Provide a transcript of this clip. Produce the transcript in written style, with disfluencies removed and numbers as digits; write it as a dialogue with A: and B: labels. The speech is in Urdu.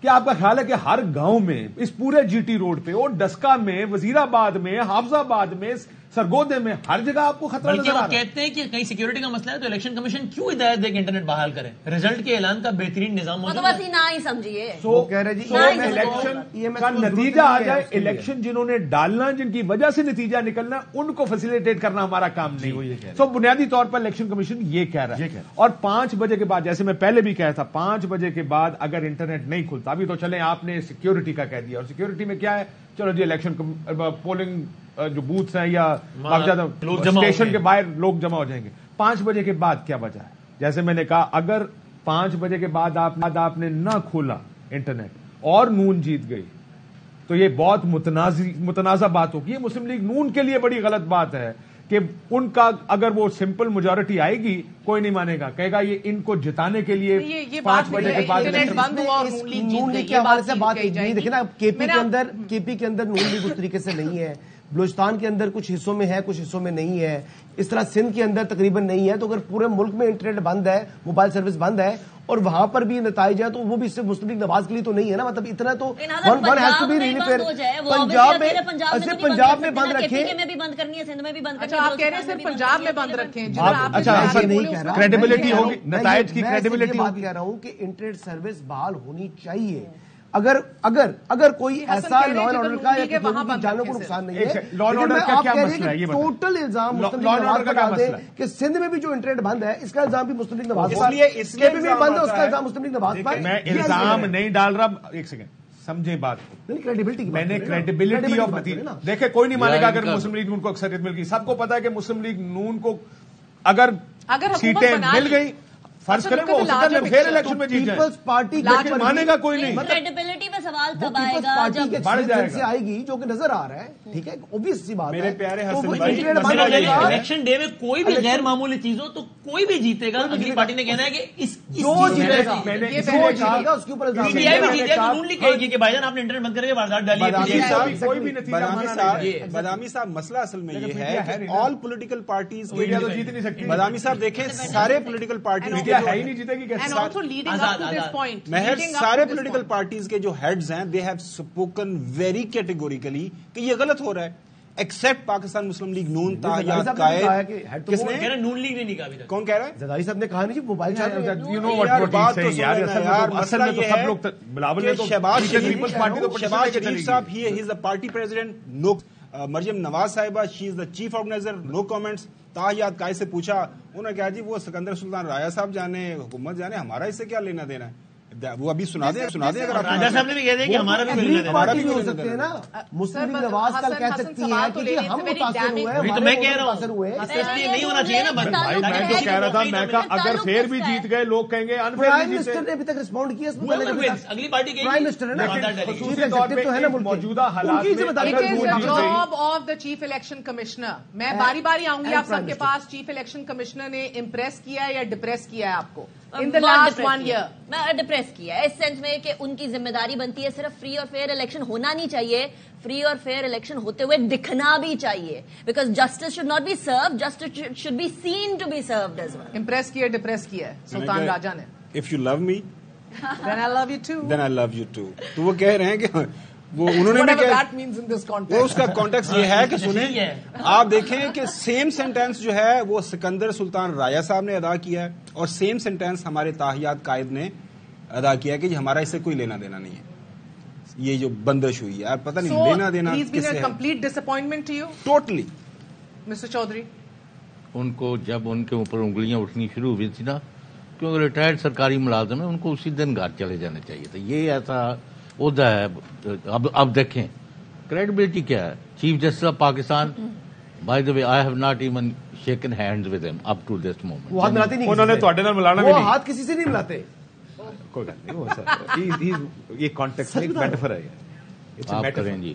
A: کہ آپ کا خیال ہے کہ ہر گاؤں میں اس پورے جی ٹی روڈ پہ اور ڈسکا میں وزیر آباد میں حافظ آباد میں سرگودے میں ہر جگہ آپ کو خطرہ نظر آ رہا ہے؟
B: کہتے ہیں کہ کہیں سیکیورٹی کا مسئلہ ہے تو الیکشن کمیشن کیوں ہدایت دے کہ انٹرنیٹ بحال کرے؟ رزلٹ کے اعلان کا بہترین نظام موجود ہے.
C: بس نہ ہی سمجھیے
A: الیکشن کا نتیجہ آ جائے. الیکشن جنہوں نے ڈالنا، جن کی وجہ سے نتیجہ نکلنا، ان کو فیسیلیٹیٹ کرنا ہمارا کام نہیں. سو بنیادی طور پر الیکشن کمیشن یہ کہہ رہا ہے. اور 5 بجے کے بعد، جیسے میں پہلے بھی کہا تھا، 5 بجے کے بعد اگر انٹرنیٹ نہیں کھلتا، ابھی تو چلیں آپ نے سیکیورٹی کا کہہ دیا، اور سیکیورٹی میں کیا ہے، چلو جی الیکشن پولنگ جو بوتھس ہیں یا اسٹیشن کے باہر لوگ جمع ہو جائیں گے. 5 بجے کے بعد کیا بچا ہے؟ جیسے میں نے کہا، اگر 5 بجے کے بعد آپ نے نہ کھولا انٹرنیٹ اور نون جیت گئی تو یہ بہت متنازع بات ہوگی. یہ مسلم لیگ نون کے لیے بڑی غلط بات ہے کہ ان کا اگر وہ سمپل میجورٹی آئے گی کوئی نہیں مانے گا، کہے گا یہ ان کو جتانے کے لیے 5 بجے کے بعد
D: نون لیگ کے حوالے سے بات نہیں. دیکھیں نا، کے پی کے اندر نون لیگ اس طریقے سے نہیں ہے. بلوچستان کے اندر کچھ حصوں میں ہے، کچھ حصوں میں نہیں ہے. اس طرح سندھ کے اندر تقریباً نہیں ہے. تو اگر پورے ملک میں انٹرنیٹ بند ہے، موبائل سروس بند ہے، اور وہاں پر بھی نتائج ہے، تو وہ بھی صرف مسلم لیگ نواز کے لیے تو نہیں ہے نا. مطلب اتنا تو پنجاب میں بند رکھیں.
C: اچھا، آپ کہہ رہے ہیں صرف پنجاب میں بند رکھیں.
D: اچھا، نہیں کہہ رہا،
A: کریڈیبلٹی ہوگی، نتائج کی کریڈیبلٹی.
D: بات کہہ رہا ہوں کہ انٹرنیٹ سروس بحال ہونی چاہیے. اگر کوئی ایسا لا اینڈ آرڈر کا یا جانوں کو نقصان نہیں ہے.
A: لا اینڈ آرڈر کا کیا مسئلہ ہے یہ بتائیں.
D: ٹوٹل الزام مسلم لیگ نواز کا ڈال دیں کہ سندھ میں بھی جو انٹرنیٹ بند ہے اس کا الزام بھی مسلم لیگ نواز پر، کے پی بھی بند ہے اس کا الزام مسلم لیگ نواز پر.
A: میں الزام نہیں ڈال رہا، ایک سیکنڈ سمجھے بات کو. میں نے کریڈیبلٹی آف دیکھے کوئی نہیں مانے گا اگر مسلم لیگ نون کو اکثریت مل گئی. سب کو پتا ہے کہ مسلم لیگ نون کو اگر سیٹیں مل گئی، فرض کریں وہ پھر الیکشن میں جیت جائے،
D: پیپلز پارٹی
A: مانے گا کوئی نہیں.
C: کریڈیبلٹی میں سوال تب آئے گا جب
D: بڑھ جائے سے آئے گی، جو کہ نظر آ رہا ہے. ٹھیک ہے، اوبیس سی بات ہے.
A: میرے پیارے حسن
B: بھائی، الیکشن ڈے میں کوئی بھی غیر معمولی چیز ہو تو کوئی بھی جیتے گا. اگلی پارٹی نے کہنا ہے کہ
D: جو جیتے گا اس کے اوپر الزام
B: پی ٹی آئی بھی جیتے گا، نون لیگ کہے گی کہ بھائی جان آپ نے انٹرنیٹ بند کر کے واردات ڈالی.
A: کوئی بھی نتیجہ
E: بادامی صاحب، مسئلہ اصل میں یہ ہے کہ آل پولیٹیکل پارٹیز
A: تو جیت نہیں سکتی.
E: بادامی صاحب دیکھیں، سارے پولیٹیکل پارٹیز
A: ہے ہی نہیں جیتے گی.
E: محض سارے پولیٹیکل پارٹیز کے جو ہیڈز ہیں، they have spoken very categorically کہ یہ غلط ہو رہا ہے. ایکسپٹ پاکستان مسلم لیگ نون تاحیات قائد. کس نے؟
B: نون لیگ نے نہیں کہا.
E: کون کہہ رہا ہے؟
D: زرداری صاحب نے کہا نہیں جی موبائل
E: شہباز شریف صاحب، ہی از دا پارٹی پریزیڈنٹ. نو. مریم نواز صاحبہ، شی از دا چیف آرگنائزر. نو کامنٹس. تاحیات قائد سے پوچھا، انہوں نے کہا جی وہ سکندر سلطان رایا صاحب جانے، حکومت جانے، ہمارا اس سے کیا لینا دینا ہے. وہ ابھی سنا دیں اگر آپ
B: راجا صاحب نے بھی کہہ دیا کہ ہمارا بھی
D: پارٹی بھی ہو سکتے ہیں نا. مسلم لیگ نواز کل کہہ سکتی ہے کہ ہم متاثر ہوئے،
B: تو میں کہہ رہا ہوں نہیں ہونا چاہیے نا.
A: بھائی میں جو کہہ رہا تھا، میں کہا اگر پھر بھی جیت گئے لوگ کہیں گے
D: پرائم منسٹر نے ابھی تک رسپونڈ کیا.
B: اگلی پارٹی کے
D: پرائم منسٹر ہے نا
A: موجودہ حالات میں
F: job of the chief election commissioner. میں باری باری آؤں گی آپ سب کے پاس. چیف الیکشن کمشنر نے امپریس کیا ہے یا ڈپریس کیا ہے آپ کو ان دا لاسٹ 1 ایئر؟
C: میں ڈپریس کیا ہے اس سینس میں کہ ان کی ذمہ داری بنتی ہے صرف فری اور فیئر الیکشن ہونا نہیں چاہیے، فری اور فیئر الیکشن ہوتے ہوئے دکھنا بھی چاہیے. Because justice should not be serve, justice should be seen to be served as well.
F: Impress کیا ڈپریس کیا ہے سلطان راجا نے.
E: If you love me
F: then I love you too.
E: Then I love you too. تو وہ کہہ رہے ہیں کہ وہ انہوں نے وہ اس کا کانٹیکسٹ یہ ہے کہ سنیں، آپ دیکھیں کہ سیم سینٹینس جو ہے وہ سکندر سلطان رایا صاحب نے ادا کیا ہے، اور سیم سینٹینس ہمارے تاحیات قائد نے ادا کیا ہے کہ ہمارا اس سے کوئی لینا دینا نہیں ہے. یہ جو بندش ہوئی ہے، پتہ نہیں لینا دینا کس سے ہے.
F: Complete disappointment to you
E: totally.
F: Mister Chaudhary,
G: ان کو جب ان کے اوپر انگلیاں اٹھنی شروع ہوئی تھی نا، کیونکہ ریٹائرڈ سرکاری ملازم ہے، ان کو اسی دن گھر چلے جانے چاہیے تھا. یہ ایسا عہدہ ہے. اب دیکھیں کریڈیبلٹی کیا ہے. Chief justice of Pakistan, by the way I have not even shaken hands with him up to this moment.
D: وہ ہاتھ ملاتے نہیں،
A: انہوں نے تواڈے نال ملانا بھی نہیں،
D: وہ ہاتھ کسی سے نہیں ملاتے.
A: کوئی بات نہیں، یہ کانٹیکسٹ ایک میٹافر ہے.
G: آپ کریں جی.